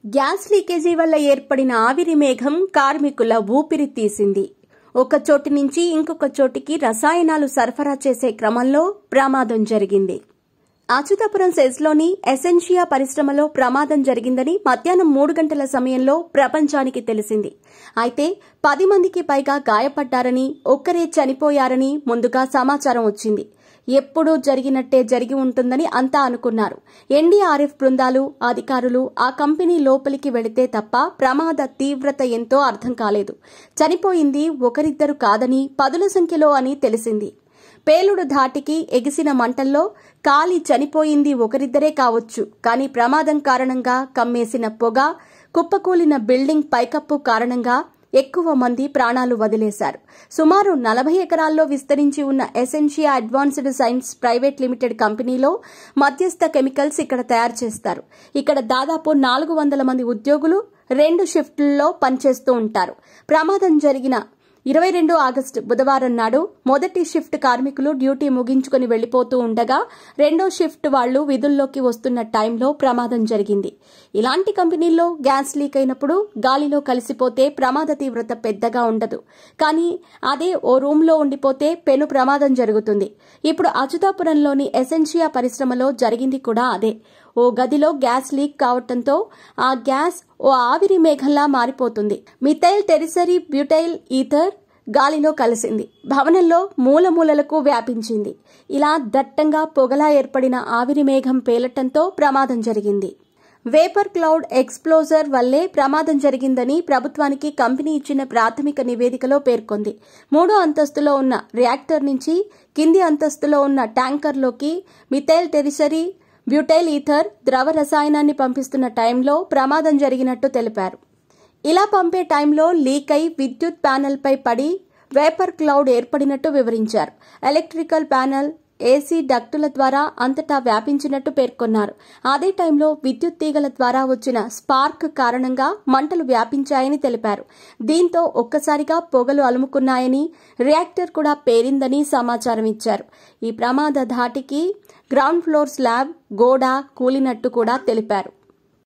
Gas leakage వల్ల ఏర్పడిన ఆవిరి మేఘం కార్మికుల ఊపిరి తీసింది. ఒక చోటి నుంచి ఇంకొక చోటికి రసాయనాలు సరఫరా చేసే క్రమంలో ప్రమాదం జరిగింది. అచ్యుతాపురం సెజ్లోని ఎసెన్షియా పరిశ్రమలో ప్రమాదం జరిగిందని మధ్యాహ్నం 3 గంటల సమయంలో ప్రపంచానికి తెలిసింది. అయితే 10 మందికి పైగా గాయపడ్డారని, ఒక్కరే చనిపోయారని ముందుగా సమాచారం వచ్చింది. ఎప్పుడూ జరిగినట్టే జరిగి ఉంటుందని అంతా అనుకున్నారు. ఎన్డీఆర్ఎఫ్ బృందాలు, అధికారులు ఆ కంపెనీ లోపలికి వెళితే తప్ప ప్రమాద తీవ్రత ఎంతో అర్థం కాలేదు. చనిపోయింది ఒకరిద్దరు కాదని, 10ల సంఖ్యలో అని తెలిసింది. పేలుడు ధాటికి ఎగిసిన మంటల్లో కాలి చనిపోయింది ఒకరిద్దరే కావచ్చు. కానీ ప్రమాదం కారణంగా కమ్మేసిన పొగ, కుప్పకూలిన బిల్డింగ్ పైకప్పు కారణంగా ఎక్కువ మంది ప్రాణాలు వదిలేశారు. సుమారు 40 ఎకరాల్లో విస్తరించి ఉన్న Essentia advanced science private limited కంపెనీలో మధ్యస్థ కెమికల్స్ ఇక్కడ తయారు చేస్తారు. ఇక్కడ దాదాపు 400 మంది ఉద్యోగులు 2 షిఫ్టుల్లో పనిచేస్తూ ఉంటారు. ప్రమాదం జరిగిన 22 ఆగస్టు బుధవారం నాడు మొదటి షిఫ్ట్ కార్మికులు డ్యూటీ ముగించుకుని వెళ్లిపోతూ ఉండగా రెండో షిఫ్ట్ వాళ్లు విధుల్లోకి వస్తున్న టైంలో ప్రమాదం జరిగింది. ఇలాంటి కంపెనీల్లో గ్యాస్ లీక్ అయినప్పుడు గాలిలో కలిసిపోతే ప్రమాద తీవ్రత పెద్దగా ఉండదు. కానీ అదే ఓ రూంలో ఉండిపోతే పెను ప్రమాదం జరుగుతుంది. ఇప్పుడు అచ్యుతాపురంలోని ఎసెన్షియా పరిశ్రమలో జరిగింది కూడా అదే. ఓ గదిలో గ్యాస్ లీక్ కావడంతో ఆ గ్యాస్ ఓ ఆవిరి మేఘంలా మారిపోతుంది. మిథైల్ టెరిసరీ బ్యూటైల్ ఈథర్ గాలిలో కలిసింది. భవనంలో మూలమూలలకు వ్యాపించింది. ఇలా దట్టంగా పొగలా ఏర్పడిన ఆవిరి మేఘం పేలటంతో ప్రమాదం జరిగింది. వేపర్ క్లౌడ్ ఎక్స్ప్లోజర్ వల్లే ప్రమాదం జరిగిందని ప్రభుత్వానికి కంపెనీ ఇచ్చిన ప్రాథమిక నివేదికలో పేర్కొంది. 3వ అంతస్తులో ఉన్న రియాక్టర్ నుంచి కింది అంతస్తులో ఉన్న ట్యాంకర్లోకి మిథైల్ టెరిసరీ బ్యూటైల్ ఈథర్ ద్రవ రసాయనాన్ని పంపిస్తున్న టైంలో ప్రమాదం జరిగినట్టు తెలిపారు. ఇలా పంపే టైంలో లీక్ అయి విద్యుత్ ప్యానెల్పై పడి వేపర్ క్లౌడ్ ఏర్పడినట్టు వివరించారు. ఎలక్ట్రికల్ ప్యానెల్, ఏసీ డక్టుల ద్వారా అంతటా వ్యాపించినట్టు పేర్కొన్నారు. అదే టైంలో విద్యుత్ తీగల ద్వారా వచ్చిన స్పార్క్ కారణంగా మంటలు వ్యాపించాయని తెలిపారు. దీంతో ఒక్కసారిగా పొగలు అలుముకున్నాయని, రియాక్టర్ కూడా పేరిందని సమాచారం ఇచ్చారు. ఈ ప్రమాద ధాటికి గ్రౌండ్ ఫ్లోర్ స్లాబ్, గోడ కూలినట్టు కూడా తెలిపారు.